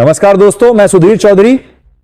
नमस्कार दोस्तों, मैं सुधीर चौधरी।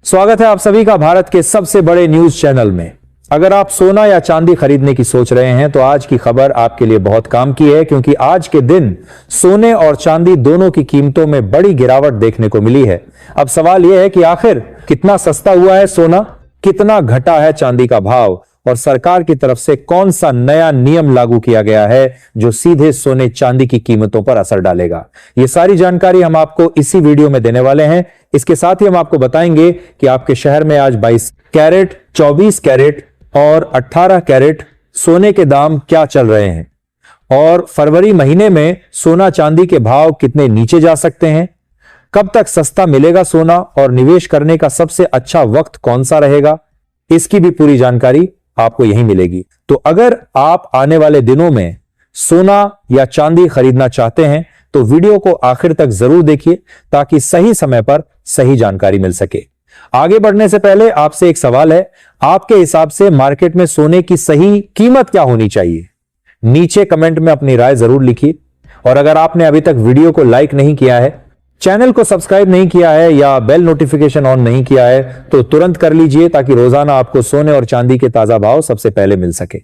स्वागत है आप सभी का भारत के सबसे बड़े न्यूज चैनल में। अगर आप सोना या चांदी खरीदने की सोच रहे हैं तो आज की खबर आपके लिए बहुत काम की है, क्योंकि आज के दिन सोने और चांदी दोनों की कीमतों में बड़ी गिरावट देखने को मिली है। अब सवाल यह है कि आखिर कितना सस्ता हुआ है सोना, कितना घटा है चांदी का भाव, और सरकार की तरफ से कौन सा नया नियम लागू किया गया है जो सीधे सोने चांदी की कीमतों पर असर डालेगा। ये सारी जानकारी हम आपको इसी वीडियो में देने वाले हैं। इसके साथ ही हम आपको बताएंगे कि आपके शहर में आज 22 कैरेट, 24 कैरेट और 18 कैरेट सोने के दाम क्या चल रहे हैं, और फरवरी महीने में सोना चांदी के भाव कितने नीचे जा सकते हैं, कब तक सस्ता मिलेगा सोना, और निवेश करने का सबसे अच्छा वक्त कौन सा रहेगा, इसकी भी पूरी जानकारी आपको यहीं मिलेगी। तो अगर आप आने वाले दिनों में सोना या चांदी खरीदना चाहते हैं तो वीडियो को आखिर तक जरूर देखिए, ताकि सही समय पर सही जानकारी मिल सके। आगे बढ़ने से पहले आपसे एक सवाल है, आपके हिसाब से मार्केट में सोने की सही कीमत क्या होनी चाहिए? नीचे कमेंट में अपनी राय जरूर लिखिए। और अगर आपने अभी तक वीडियो को लाइक नहीं किया है, चैनल को सब्सक्राइब नहीं किया है या बेल नोटिफिकेशन ऑन नहीं किया है तो तुरंत कर लीजिए, ताकि रोजाना आपको सोने और चांदी के ताजा भाव सबसे पहले मिल सके।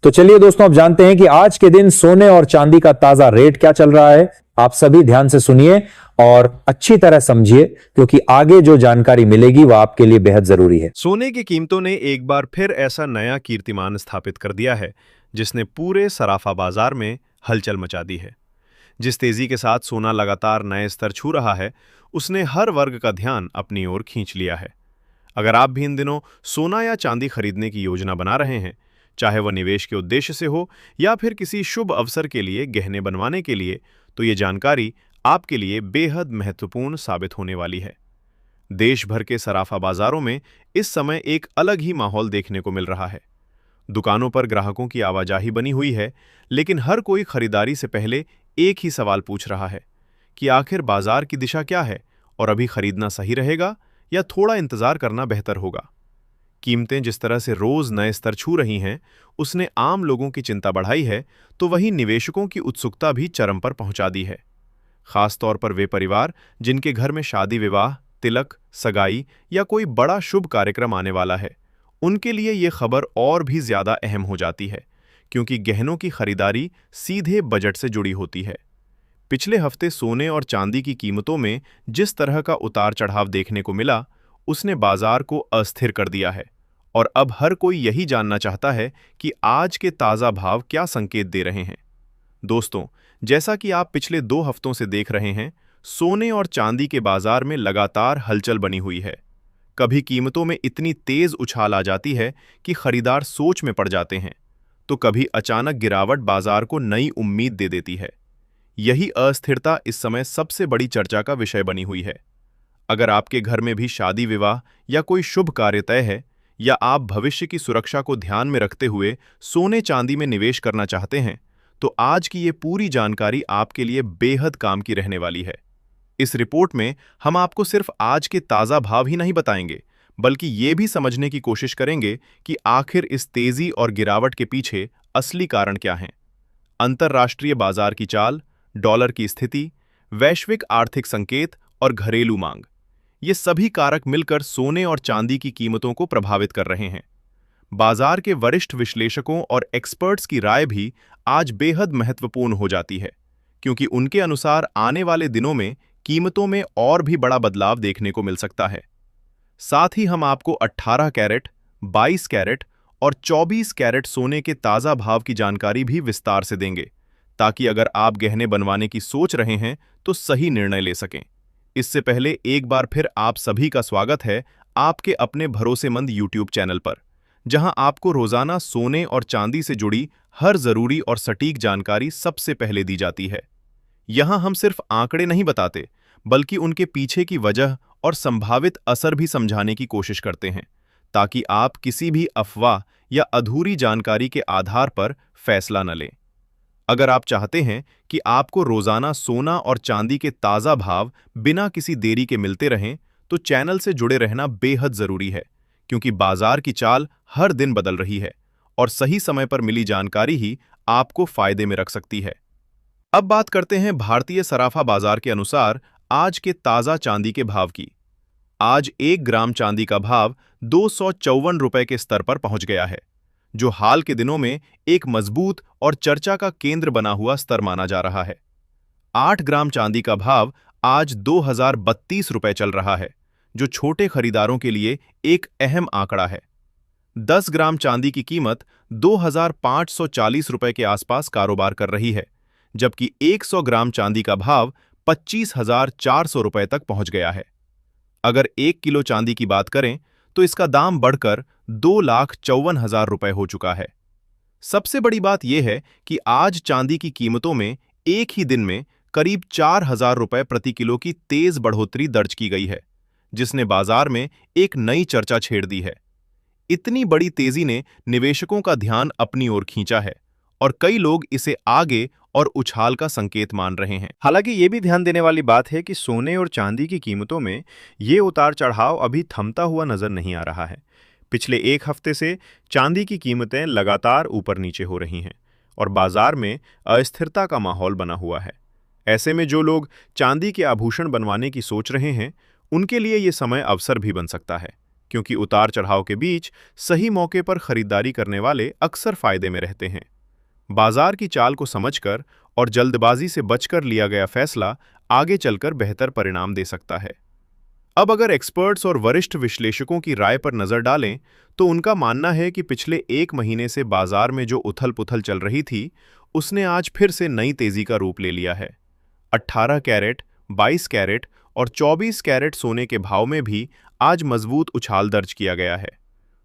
तो चलिए दोस्तों, अब जानते हैं कि आज के दिन सोने और चांदी का ताजा रेट क्या चल रहा है। आप सभी ध्यान से सुनिए और अच्छी तरह समझिए, क्योंकि आगे जो जानकारी मिलेगी वह आपके लिए बेहद जरूरी है। सोने की कीमतों ने एक बार फिर ऐसा नया कीर्तिमान स्थापित कर दिया है जिसने पूरे सराफा बाजार में हलचल मचा दी है। जिस तेजी के साथ सोना लगातार नए स्तर छू रहा है, उसने हर वर्ग का ध्यान अपनी ओर खींच लिया है। अगर आप भी इन दिनों सोना या चांदी खरीदने की योजना बना रहे हैं, चाहे वह निवेश के उद्देश्य से हो या फिर किसी शुभ अवसर के लिए गहने बनवाने के लिए, तो ये जानकारी आपके लिए बेहद महत्वपूर्ण साबित होने वाली है। देश भर के सराफा बाजारों में इस समय एक अलग ही माहौल देखने को मिल रहा है। दुकानों पर ग्राहकों की आवाजाही बनी हुई है, लेकिन हर कोई खरीदारी से पहले एक ही सवाल पूछ रहा है कि आखिर बाजार की दिशा क्या है, और अभी खरीदना सही रहेगा या थोड़ा इंतजार करना बेहतर होगा। कीमतें जिस तरह से रोज नए स्तर छू रही हैं, उसने आम लोगों की चिंता बढ़ाई है, तो वहीं निवेशकों की उत्सुकता भी चरम पर पहुंचा दी है। खासतौर पर वे परिवार जिनके घर में शादी विवाह, तिलक, सगाई या कोई बड़ा शुभ कार्यक्रम आने वाला है, उनके लिए ये खबर और भी ज्यादा अहम हो जाती है, क्योंकि गहनों की खरीदारी सीधे बजट से जुड़ी होती है। पिछले हफ्ते सोने और चांदी की कीमतों में जिस तरह का उतार चढ़ाव देखने को मिला, उसने बाजार को अस्थिर कर दिया है, और अब हर कोई यही जानना चाहता है कि आज के ताज़ा भाव क्या संकेत दे रहे हैं। दोस्तों, जैसा कि आप पिछले 2 हफ्तों से देख रहे हैं, सोने और चांदी के बाजार में लगातार हलचल बनी हुई है। कभी कीमतों में इतनी तेज उछाल आ जाती है कि खरीदार सोच में पड़ जाते हैं, तो कभी अचानक गिरावट बाजार को नई उम्मीद दे देती है। यही अस्थिरता इस समय सबसे बड़ी चर्चा का विषय बनी हुई है। अगर आपके घर में भी शादी विवाह या कोई शुभ कार्य तय है, या आप भविष्य की सुरक्षा को ध्यान में रखते हुए सोने चांदी में निवेश करना चाहते हैं, तो आज की ये पूरी जानकारी आपके लिए बेहद काम की रहने वाली है। इस रिपोर्ट में हम आपको सिर्फ आज के ताज़ा भाव ही नहीं बताएंगे, बल्कि ये भी समझने की कोशिश करेंगे कि आखिर इस तेजी और गिरावट के पीछे असली कारण क्या हैं। अंतर्राष्ट्रीय बाजार की चाल, डॉलर की स्थिति, वैश्विक आर्थिक संकेत और घरेलू मांग, ये सभी कारक मिलकर सोने और चांदी की कीमतों को प्रभावित कर रहे हैं। बाजार के वरिष्ठ विश्लेषकों और एक्सपर्ट्स की राय भी आज बेहद महत्वपूर्ण हो जाती है, क्योंकि उनके अनुसार आने वाले दिनों में कीमतों में और भी बड़ा बदलाव देखने को मिल सकता है। साथ ही हम आपको 18 कैरेट, 22 कैरेट और 24 कैरेट सोने के ताज़ा भाव की जानकारी भी विस्तार से देंगे, ताकि अगर आप गहने बनवाने की सोच रहे हैं तो सही निर्णय ले सकें। इससे पहले एक बार फिर आप सभी का स्वागत है आपके अपने भरोसेमंद YouTube चैनल पर, जहां आपको रोजाना सोने और चांदी से जुड़ी हर जरूरी और सटीक जानकारी सबसे पहले दी जाती है। यहां हम सिर्फ आंकड़े नहीं बताते, बल्कि उनके पीछे की वजह और संभावित असर भी समझाने की कोशिश करते हैं, ताकि आप किसी भी अफवाह या अधूरी जानकारी के आधार पर फैसला न लें। अगर आप चाहते हैं कि आपको रोजाना सोना और चांदी के ताज़ा भाव बिना किसी देरी के मिलते रहें, तो चैनल से जुड़े रहना बेहद जरूरी है, क्योंकि बाजार की चाल हर दिन बदल रही है और सही समय पर मिली जानकारी ही आपको फायदे में रख सकती है। अब बात करते हैं भारतीय सराफा बाजार के अनुसार आज के ताज़ा चांदी के भाव की। आज 1 ग्राम चांदी का भाव 254 रुपए के स्तर पर पहुंच गया है, जो हाल के दिनों में एक मजबूत और चर्चा का केंद्र बना हुआ स्तर माना जा रहा है। 8 ग्राम चांदी का भाव आज 2032 रुपए चल रहा है, जो छोटे खरीदारों के लिए एक अहम आंकड़ा है। 10 ग्राम चांदी की कीमत 2540 रुपए के आसपास कारोबार कर रही है, जबकि 100 ग्राम चांदी का भाव 25,400 रुपए तक पहुंच गया है। अगर 1 किलो चांदी की बात करें तो इसका दाम बढ़कर 2,54,000 रुपए हो चुका है। सबसे बड़ी बात यह है कि आज चांदी की कीमतों में एक ही दिन में करीब 4,000 रुपए प्रति किलो की तेज बढ़ोतरी दर्ज की गई है, जिसने बाजार में एक नई चर्चा छेड़ दी है। इतनी बड़ी तेजी ने निवेशकों का ध्यान अपनी ओर खींचा है और कई लोग इसे आगे और उछाल का संकेत मान रहे हैं। हालांकि ये भी ध्यान देने वाली बात है कि सोने और चांदी की कीमतों में ये उतार चढ़ाव अभी थमता हुआ नजर नहीं आ रहा है। पिछले एक हफ्ते से चांदी की कीमतें लगातार ऊपर नीचे हो रही हैं और बाजार में अस्थिरता का माहौल बना हुआ है। ऐसे में जो लोग चांदी के आभूषण बनवाने की सोच रहे हैं, उनके लिए ये समय अवसर भी बन सकता है, क्योंकि उतार चढ़ाव के बीच सही मौके पर खरीदारी करने वाले अक्सर फायदे में रहते हैं। बाजार की चाल को समझकर और जल्दबाजी से बचकर लिया गया फैसला आगे चलकर बेहतर परिणाम दे सकता है। अब अगर एक्सपर्ट्स और वरिष्ठ विश्लेषकों की राय पर नजर डालें तो उनका मानना है कि पिछले 1 महीने से बाजार में जो उथल-पुथल चल रही थी, उसने आज फिर से नई तेजी का रूप ले लिया है। 18 कैरेट, 22 कैरेट और 24 कैरेट सोने के भाव में भी आज मजबूत उछाल दर्ज किया गया है।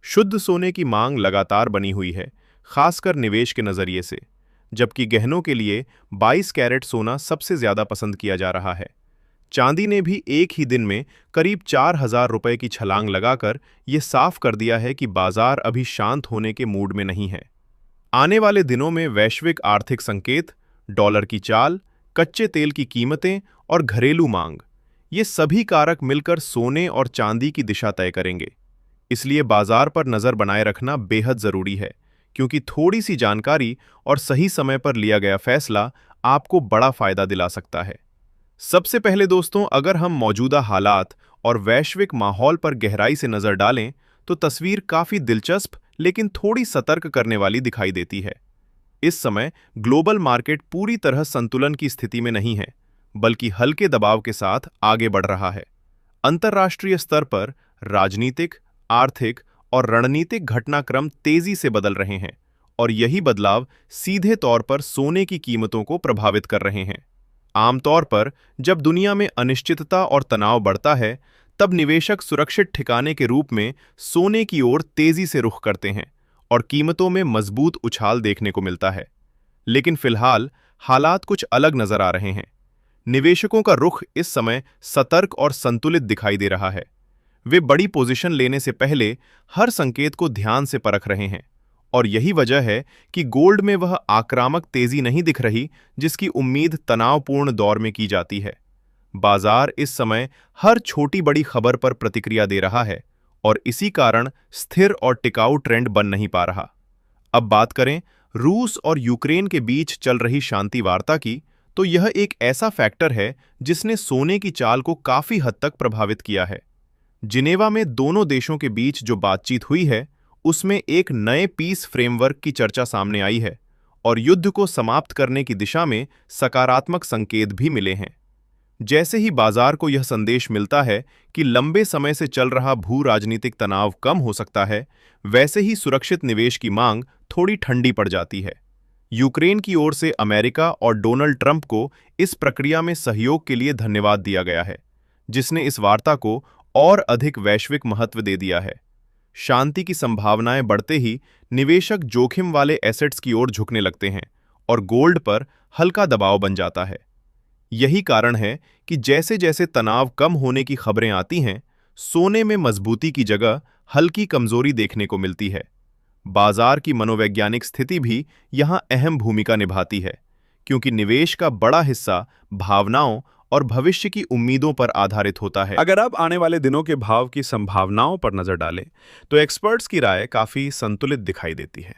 शुद्ध सोने की मांग लगातार बनी हुई है, खासकर निवेश के नजरिए से, जबकि गहनों के लिए 22 कैरेट सोना सबसे ज्यादा पसंद किया जा रहा है। चांदी ने भी एक ही दिन में करीब 4,000 रुपए की छलांग लगाकर यह साफ कर दिया है कि बाजार अभी शांत होने के मूड में नहीं है। आने वाले दिनों में वैश्विक आर्थिक संकेत, डॉलर की चाल, कच्चे तेल की कीमतें और घरेलू मांग, ये सभी कारक मिलकर सोने और चांदी की दिशा तय करेंगे। इसलिए बाजार पर नजर बनाए रखना बेहद जरूरी है, क्योंकि थोड़ी सी जानकारी और सही समय पर लिया गया फैसला आपको बड़ा फायदा दिला सकता है। सबसे पहले दोस्तों, अगर हम मौजूदा हालात और वैश्विक माहौल पर गहराई से नजर डालें तो तस्वीर काफी दिलचस्प लेकिन थोड़ी सतर्क करने वाली दिखाई देती है। इस समय ग्लोबल मार्केट पूरी तरह संतुलन की स्थिति में नहीं है, बल्कि हल्के दबाव के साथ आगे बढ़ रहा है। अंतर्राष्ट्रीय स्तर पर राजनीतिक, आर्थिक और रणनीतिक घटनाक्रम तेजी से बदल रहे हैं और यही बदलाव सीधे तौर पर सोने की कीमतों को प्रभावित कर रहे हैं। आमतौर पर जब दुनिया में अनिश्चितता और तनाव बढ़ता है, तब निवेशक सुरक्षित ठिकाने के रूप में सोने की ओर तेजी से रुख करते हैं और कीमतों में मजबूत उछाल देखने को मिलता है। लेकिन फिलहाल हालात कुछ अलग नजर आ रहे हैं। निवेशकों का रुख इस समय सतर्क और संतुलित दिखाई दे रहा है। वे बड़ी पोजीशन लेने से पहले हर संकेत को ध्यान से परख रहे हैं और यही वजह है कि गोल्ड में वह आक्रामक तेजी नहीं दिख रही जिसकी उम्मीद तनावपूर्ण दौर में की जाती है। बाजार इस समय हर छोटी बड़ी खबर पर प्रतिक्रिया दे रहा है और इसी कारण स्थिर और टिकाऊ ट्रेंड बन नहीं पा रहा। अब बात करें रूस और यूक्रेन के बीच चल रही शांति वार्ता की, तो यह एक ऐसा फैक्टर है जिसने सोने की चाल को काफी हद तक प्रभावित किया है। जिनेवा में दोनों देशों के बीच जो बातचीत हुई है, उसमें एक नए पीस फ्रेमवर्क की चर्चा सामने आई है और युद्ध को समाप्त करने की दिशा में सकारात्मक संकेत भी मिले हैं। जैसे ही बाजार को यह संदेश मिलता है कि लंबे समय से चल रहा भू राजनीतिक तनाव कम हो सकता है, वैसे ही सुरक्षित निवेश की मांग थोड़ी ठंडी पड़ जाती है। यूक्रेन की ओर से अमेरिका और डोनाल्ड ट्रंप को इस प्रक्रिया में सहयोग के लिए धन्यवाद दिया गया है, जिसने इस वार्ता को और अधिक वैश्विक महत्व दे दिया है। शांति की संभावनाएं बढ़ते ही निवेशक जोखिम वाले एसेट्स की ओर झुकने लगते हैं और गोल्ड पर हल्का दबाव बन जाता है। यही कारण है कि जैसे जैसे तनाव कम होने की खबरें आती हैं, सोने में मजबूती की जगह हल्की कमजोरी देखने को मिलती है। बाजार की मनोवैज्ञानिक स्थिति भी यहां अहम भूमिका निभाती है, क्योंकि निवेश का बड़ा हिस्सा भावनाओं और भविष्य की उम्मीदों पर आधारित होता है। अगर अब आने वाले दिनों के भाव की संभावनाओं पर नजर डालें तो एक्सपर्ट्स की राय काफी संतुलित दिखाई देती है।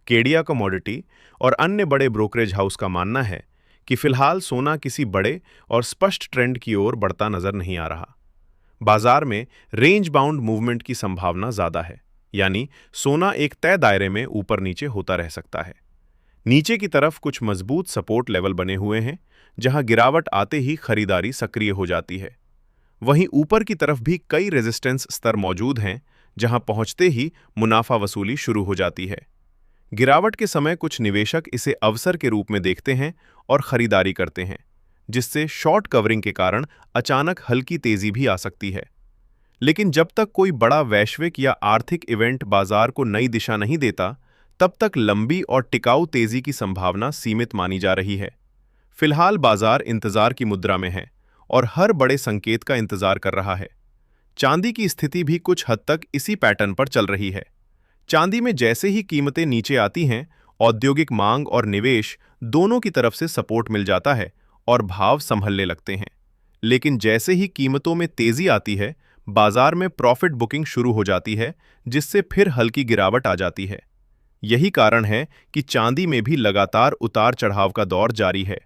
केडिया कमोडिटी और अन्य बड़े ब्रोकरेज हाउस का मानना है कि फिलहाल सोना किसी बड़े और स्पष्ट ट्रेंड की ओर बढ़ता नजर नहीं आ रहा। बाजार में रेंज बाउंड मूवमेंट की संभावना ज्यादा है, यानी सोना एक तय दायरे में ऊपर नीचे होता रह सकता है। नीचे की तरफ कुछ मजबूत सपोर्ट लेवल बने हुए हैं, जहां गिरावट आते ही खरीदारी सक्रिय हो जाती है। वहीं ऊपर की तरफ भी कई रेजिस्टेंस स्तर मौजूद हैं, जहां पहुंचते ही मुनाफा वसूली शुरू हो जाती है। गिरावट के समय कुछ निवेशक इसे अवसर के रूप में देखते हैं और खरीदारी करते हैं, जिससे शॉर्ट कवरिंग के कारण अचानक हल्की तेजी भी आ सकती है। लेकिन जब तक कोई बड़ा वैश्विक या आर्थिक इवेंट बाजार को नई दिशा नहीं देता, तब तक लंबी और टिकाऊ तेजी की संभावना सीमित मानी जा रही है। फिलहाल बाजार इंतजार की मुद्रा में है और हर बड़े संकेत का इंतजार कर रहा है। चांदी की स्थिति भी कुछ हद तक इसी पैटर्न पर चल रही है। चांदी में जैसे ही कीमतें नीचे आती हैं, औद्योगिक मांग और निवेश दोनों की तरफ से सपोर्ट मिल जाता है और भाव संभलने लगते हैं। लेकिन जैसे ही कीमतों में तेजी आती है, बाजार में प्रॉफिट बुकिंग शुरू हो जाती है, जिससे फिर हल्की गिरावट आ जाती है। यही कारण है कि चांदी में भी लगातार उतार चढ़ाव का दौर जारी है।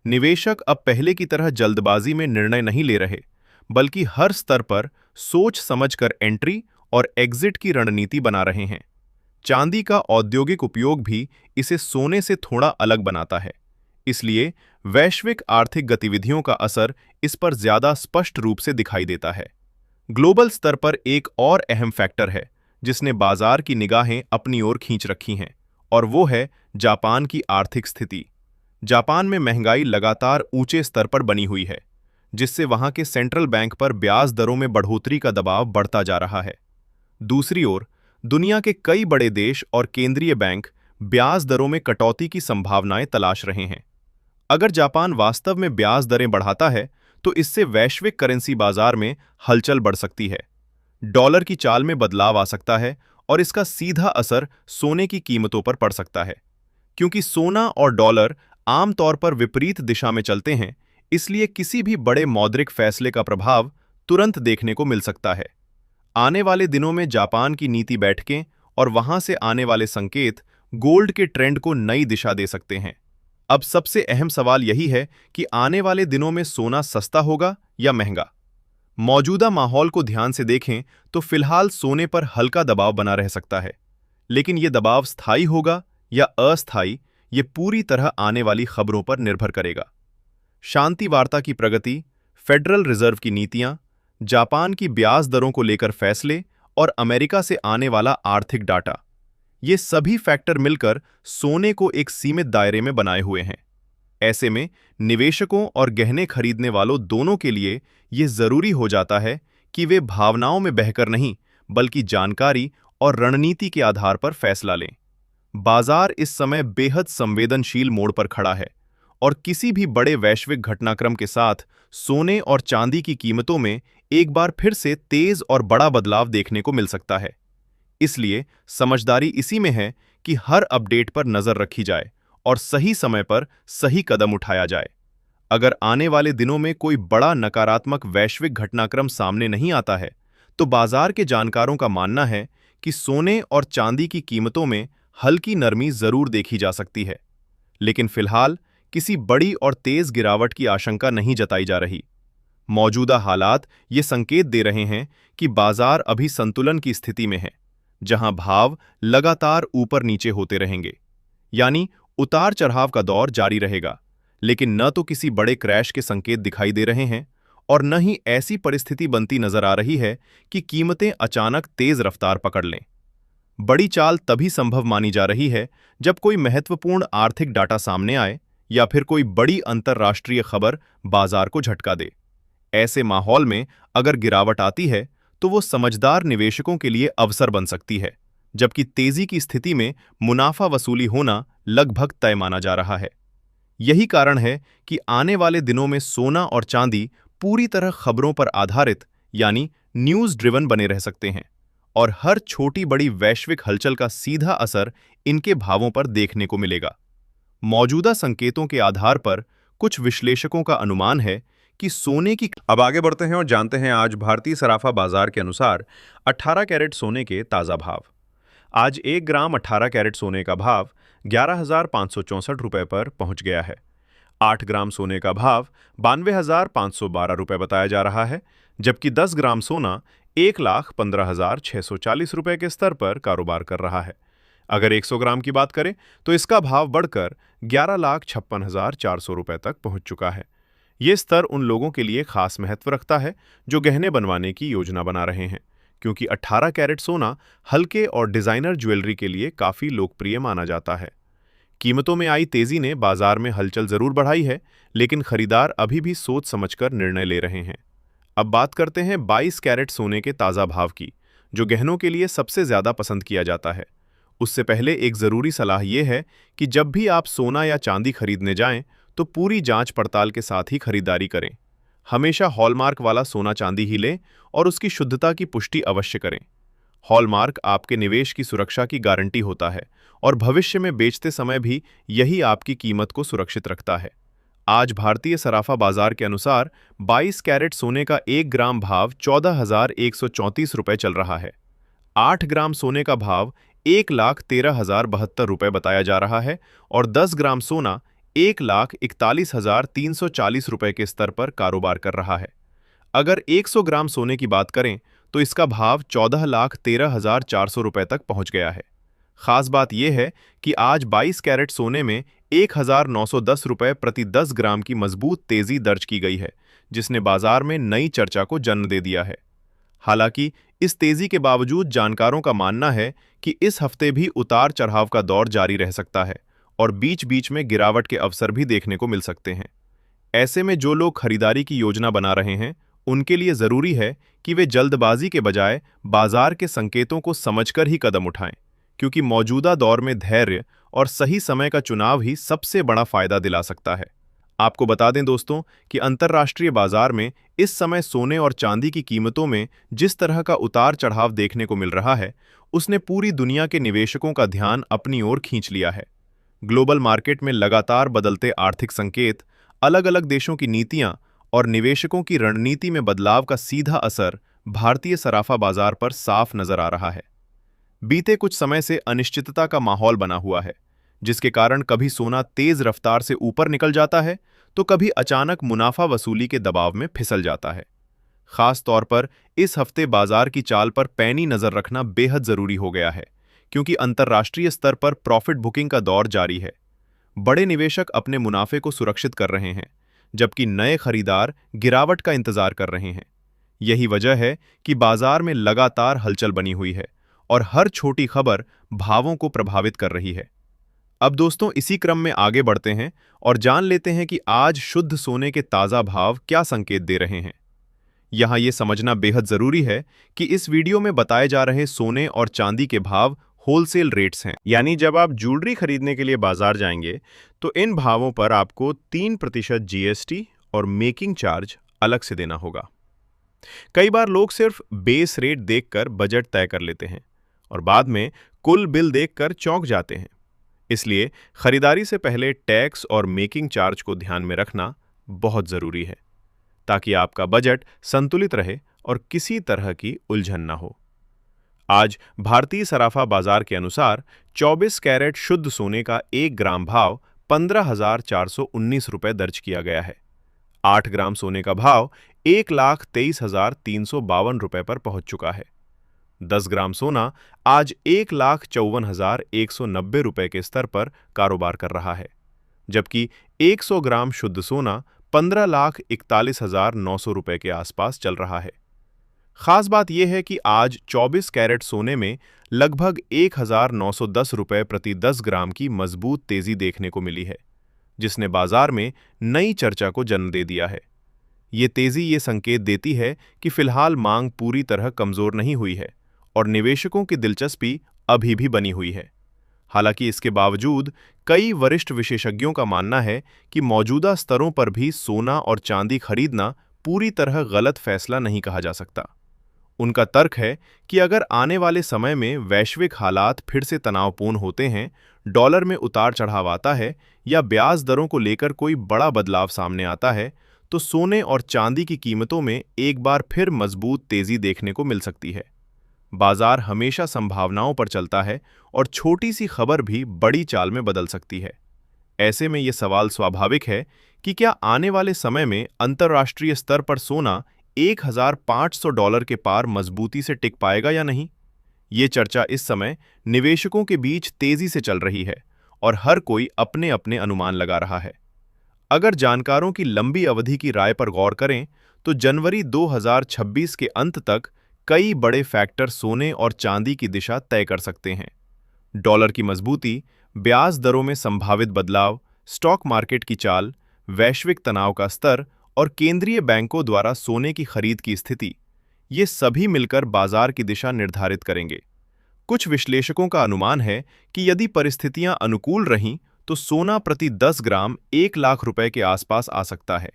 निवेशक अब पहले की तरह जल्दबाजी में निर्णय नहीं ले रहे, बल्कि हर स्तर पर सोच समझकर एंट्री और एग्जिट की रणनीति बना रहे हैं। चांदी का औद्योगिक उपयोग भी इसे सोने से थोड़ा अलग बनाता है, इसलिए वैश्विक आर्थिक गतिविधियों का असर इस पर ज्यादा स्पष्ट रूप से दिखाई देता है। ग्लोबल स्तर पर एक और अहम फैक्टर है जिसने बाजार की निगाहें अपनी ओर खींच रखी हैं, और वो है जापान की आर्थिक स्थिति। जापान में महंगाई लगातार ऊंचे स्तर पर बनी हुई है, जिससे वहां के सेंट्रल बैंक पर ब्याज दरों में बढ़ोतरी का दबाव बढ़ता जा रहा है। दूसरी ओर, दुनिया के कई बड़े देश और केंद्रीय बैंक ब्याज दरों में कटौती की संभावनाएं तलाश रहे हैं। अगर जापान वास्तव में ब्याज दरें बढ़ाता है, तो इससे वैश्विक करेंसी बाजार में हलचल बढ़ सकती है। डॉलर की चाल में बदलाव आ सकता है और इसका सीधा असर सोने की कीमतों पर पड़ सकता है। क्योंकि सोना और डॉलर आमतौर पर विपरीत दिशा में चलते हैं, इसलिए किसी भी बड़े मौद्रिक फैसले का प्रभाव तुरंत देखने को मिल सकता है। आने वाले दिनों में जापान की नीति बैठकें और वहां से आने वाले संकेत गोल्ड के ट्रेंड को नई दिशा दे सकते हैं। अब सबसे अहम सवाल यही है कि आने वाले दिनों में सोना सस्ता होगा या महंगा। मौजूदा माहौल को ध्यान से देखें तो फिलहाल सोने पर हल्का दबाव बना रह सकता है, लेकिन यह दबाव स्थायी होगा या अस्थायी, ये पूरी तरह आने वाली खबरों पर निर्भर करेगा। शांति वार्ता की प्रगति, फेडरल रिजर्व की नीतियां, जापान की ब्याज दरों को लेकर फैसले और अमेरिका से आने वाला आर्थिक डाटा, ये सभी फैक्टर मिलकर सोने को एक सीमित दायरे में बनाए हुए हैं। ऐसे में निवेशकों और गहने खरीदने वालों दोनों के लिए ये जरूरी हो जाता है कि वे भावनाओं में बहकर नहीं, बल्कि जानकारी और रणनीति के आधार पर फैसला लें। बाजार इस समय बेहद संवेदनशील मोड़ पर खड़ा है और किसी भी बड़े वैश्विक घटनाक्रम के साथ सोने और चांदी की कीमतों में एक बार फिर से तेज और बड़ा बदलाव देखने को मिल सकता है। इसलिए समझदारी इसी में है कि हर अपडेट पर नजर रखी जाए और सही समय पर सही कदम उठाया जाए। अगर आने वाले दिनों में कोई बड़ा नकारात्मक वैश्विक घटनाक्रम सामने नहीं आता है, तो बाजार के जानकारों का मानना है कि सोने और चांदी की कीमतों में हल्की नरमी जरूर देखी जा सकती है, लेकिन फिलहाल किसी बड़ी और तेज गिरावट की आशंका नहीं जताई जा रही। मौजूदा हालात ये संकेत दे रहे हैं कि बाजार अभी संतुलन की स्थिति में है, जहां भाव लगातार ऊपर नीचे होते रहेंगे, यानी उतार चढ़ाव का दौर जारी रहेगा। लेकिन न तो किसी बड़े क्रैश के संकेत दिखाई दे रहे हैं और न ही ऐसी परिस्थिति बनती नजर आ रही है कि कीमतें अचानक तेज रफ्तार पकड़ लें। बड़ी चाल तभी संभव मानी जा रही है जब कोई महत्वपूर्ण आर्थिक डाटा सामने आए या फिर कोई बड़ी अंतर्राष्ट्रीय खबर बाजार को झटका दे। ऐसे माहौल में अगर गिरावट आती है तो वो समझदार निवेशकों के लिए अवसर बन सकती है, जबकि तेजी की स्थिति में मुनाफा वसूली होना लगभग तय माना जा रहा है। यही कारण है कि आने वाले दिनों में सोना और चांदी पूरी तरह खबरों पर आधारित, यानी न्यूज ड्रिवन बने रह सकते हैं, और हर छोटी बड़ी वैश्विक हलचल का सीधा असर इनके भावों पर देखने को मिलेगा। मौजूदा संकेतों के आधार पर कुछ विश्लेषकों का अनुमान है कि सोने की। अब आगे बढ़ते हैं और जानते हैं आज भारतीय सराफा बाजार के अनुसार 18 कैरेट सोने के ताज़ा भाव। आज 1 ग्राम 18 कैरेट सोने का भाव 11,564 रुपये पर पहुंच गया है। 8 ग्राम सोने का भाव 92,512 रुपये बताया जा रहा है, जबकि 10 ग्राम सोना 1,15,640 रुपये के स्तर पर कारोबार कर रहा है। अगर 100 ग्राम की बात करें तो इसका भाव बढ़कर 11,56,400 रुपये तक पहुंच चुका है। ये स्तर उन लोगों के लिए खास महत्व रखता है जो गहने बनवाने की योजना बना रहे हैं, क्योंकि 18 कैरेट सोना हल्के और डिजाइनर ज्वेलरी के लिए काफी लोकप्रिय माना जाता है। कीमतों में आई तेजी ने बाजार में हलचल जरूर बढ़ाई है, लेकिन खरीदार अभी भी सोच समझकर निर्णय ले रहे हैं। अब बात करते हैं 22 कैरेट सोने के ताज़ा भाव की, जो गहनों के लिए सबसे ज्यादा पसंद किया जाता है। उससे पहले एक जरूरी सलाह यह है कि जब भी आप सोना या चांदी खरीदने जाएं, तो पूरी जांच पड़ताल के साथ ही खरीदारी करें। हमेशा हॉलमार्क वाला सोना चांदी ही लें और उसकी शुद्धता की पुष्टि अवश्य करें। हॉलमार्क आपके निवेश की सुरक्षा की गारंटी होता है और भविष्य में बेचते समय भी यही आपकी कीमत को सुरक्षित रखता है। आज भारतीय सराफा बाजार के अनुसार 22 कैरेट सोने का 1 ग्राम भाव 14,134 रुपये चल रहा है। 8 ग्राम सोने का भाव 1,13,072 रुपये बताया जा रहा है और 10 ग्राम सोना 1,41,340 रुपये के स्तर पर कारोबार कर रहा है। अगर 100 ग्राम सोने की बात करें तो इसका भाव 14,13,400 रुपये तक पहुंच गया है। खास बात यह है कि आज 22 कैरेट सोने में 1,910 रुपये प्रति 10 ग्राम की मजबूत तेजी दर्ज की गई है, जिसने बाजार में नई चर्चा को जन्म दे दिया है। हालांकि इस तेजी के बावजूद जानकारों का मानना है कि इस हफ्ते भी उतार चढ़ाव का दौर जारी रह सकता है और बीच बीच में गिरावट के अवसर भी देखने को मिल सकते हैं। ऐसे में जो लोग खरीदारी की योजना बना रहे हैं, उनके लिए जरूरी है कि वे जल्दबाजी के बजाय बाजार के संकेतों को समझकर ही कदम उठाएं, क्योंकि मौजूदा दौर में धैर्य और सही समय का चुनाव ही सबसे बड़ा फायदा दिला सकता है। आपको बता दें दोस्तों कि अंतर्राष्ट्रीय बाजार में इस समय सोने और चांदी की कीमतों में जिस तरह का उतार चढ़ाव देखने को मिल रहा है, उसने पूरी दुनिया के निवेशकों का ध्यान अपनी ओर खींच लिया है। ग्लोबल मार्केट में लगातार बदलते आर्थिक संकेत, अलग अलग देशों की नीतियां और निवेशकों की रणनीति में बदलाव का सीधा असर भारतीय सराफा बाजार पर साफ नजर आ रहा है। बीते कुछ समय से अनिश्चितता का माहौल बना हुआ है, जिसके कारण कभी सोना तेज रफ्तार से ऊपर निकल जाता है तो कभी अचानक मुनाफा वसूली के दबाव में फिसल जाता है। खास तौर पर इस हफ्ते बाजार की चाल पर पैनी नजर रखना बेहद जरूरी हो गया है, क्योंकि अंतर्राष्ट्रीय स्तर पर प्रॉफिट बुकिंग का दौर जारी है। बड़े निवेशक अपने मुनाफे को सुरक्षित कर रहे हैं, जबकि नए खरीदार गिरावट का इंतजार कर रहे हैं। यही वजह है कि बाजार में लगातार हलचल बनी हुई है और हर छोटी खबर भावों को प्रभावित कर रही है। अब दोस्तों, इसी क्रम में आगे बढ़ते हैं और जान लेते हैं कि आज शुद्ध सोने के ताज़ा भाव क्या संकेत दे रहे हैं। यहां यह समझना बेहद जरूरी है कि इस वीडियो में बताए जा रहे सोने और चांदी के भाव होलसेल रेट्स हैं, यानी जब आप ज्वेलरी खरीदने के लिए बाजार जाएंगे तो इन भावों पर आपको 3% जीएसटी और मेकिंग चार्ज अलग से देना होगा। कई बार लोग सिर्फ बेस रेट देखकर बजट तय कर लेते हैं और बाद में कुल बिल देखकर चौंक जाते हैं। इसलिए खरीदारी से पहले टैक्स और मेकिंग चार्ज को ध्यान में रखना बहुत जरूरी है, ताकि आपका बजट संतुलित रहे और किसी तरह की उलझन न हो। आज भारतीय सराफा बाजार के अनुसार 24 कैरेट शुद्ध सोने का 1 ग्राम भाव 15,419 रुपये दर्ज किया गया है। 8 ग्राम सोने का भाव 1,23,352 रुपये पर पहुंच चुका है। 10 ग्राम सोना आज 1,54,190 रुपये के स्तर पर कारोबार कर रहा है, जबकि 100 ग्राम शुद्ध सोना 15,41,900 रुपये के आसपास चल रहा है। खास बात यह है कि आज 24 कैरेट सोने में लगभग 1,910 रुपये प्रति 10 ग्राम की मजबूत तेजी देखने को मिली है, जिसने बाजार में नई चर्चा को जन्म दे दिया है। ये तेजी ये संकेत देती है कि फिलहाल मांग पूरी तरह कमजोर नहीं हुई है और निवेशकों की दिलचस्पी अभी भी बनी हुई है। हालांकि इसके बावजूद कई वरिष्ठ विशेषज्ञों का मानना है कि मौजूदा स्तरों पर भी सोना और चांदी खरीदना पूरी तरह गलत फैसला नहीं कहा जा सकता। उनका तर्क है कि अगर आने वाले समय में वैश्विक हालात फिर से तनावपूर्ण होते हैं, डॉलर में उतार चढ़ाव आता है या ब्याज दरों को लेकर कोई बड़ा बदलाव सामने आता है, तो सोने और चांदी की कीमतों में एक बार फिर मजबूत तेजी देखने को मिल सकती है। बाजार हमेशा संभावनाओं पर चलता है और छोटी सी खबर भी बड़ी चाल में बदल सकती है। ऐसे में ये सवाल स्वाभाविक है कि क्या आने वाले समय में अंतर्राष्ट्रीय स्तर पर सोना $1,500 के पार मजबूती से टिक पाएगा या नहीं। ये चर्चा इस समय निवेशकों के बीच तेजी से चल रही है और हर कोई अपने अपने अनुमान लगा रहा है। अगर जानकारों की लंबी अवधि की राय पर गौर करें तो जनवरी 2026 के अंत तक कई बड़े फैक्टर सोने और चांदी की दिशा तय कर सकते हैं। डॉलर की मजबूती, ब्याज दरों में संभावित बदलाव, स्टॉक मार्केट की चाल, वैश्विक तनाव का स्तर और केंद्रीय बैंकों द्वारा सोने की खरीद की स्थिति, ये सभी मिलकर बाजार की दिशा निर्धारित करेंगे। कुछ विश्लेषकों का अनुमान है कि यदि परिस्थितियां अनुकूल रहीं तो सोना प्रति 10 ग्राम 1 लाख रुपए के आसपास आ सकता है।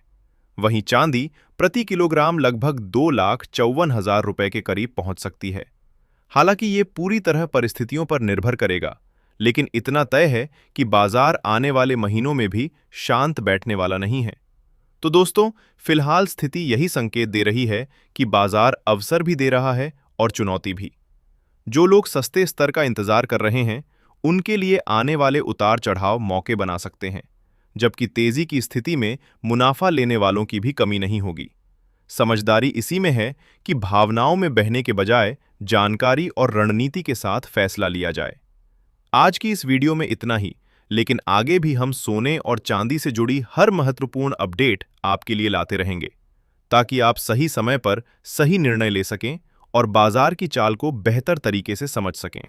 वहीं चांदी प्रति किलोग्राम लगभग 2,54,000 रुपए के करीब पहुंच सकती है। हालांकि ये पूरी तरह परिस्थितियों पर निर्भर करेगा, लेकिन इतना तय है कि बाजार आने वाले महीनों में भी शांत बैठने वाला नहीं है। तो दोस्तों, फिलहाल स्थिति यही संकेत दे रही है कि बाजार अवसर भी दे रहा है और चुनौती भी। जो लोग सस्ते स्तर का इंतजार कर रहे हैं, उनके लिए आने वाले उतार चढ़ाव मौके बना सकते हैं, जबकि तेजी की स्थिति में मुनाफा लेने वालों की भी कमी नहीं होगी। समझदारी इसी में है कि भावनाओं में बहने के बजाय जानकारी और रणनीति के साथ फैसला लिया जाए। आज की इस वीडियो में इतना ही, लेकिन आगे भी हम सोने और चांदी से जुड़ी हर महत्वपूर्ण अपडेट आपके लिए लाते रहेंगे, ताकि आप सही समय पर सही निर्णय ले सकें और बाजार की चाल को बेहतर तरीके से समझ सकें।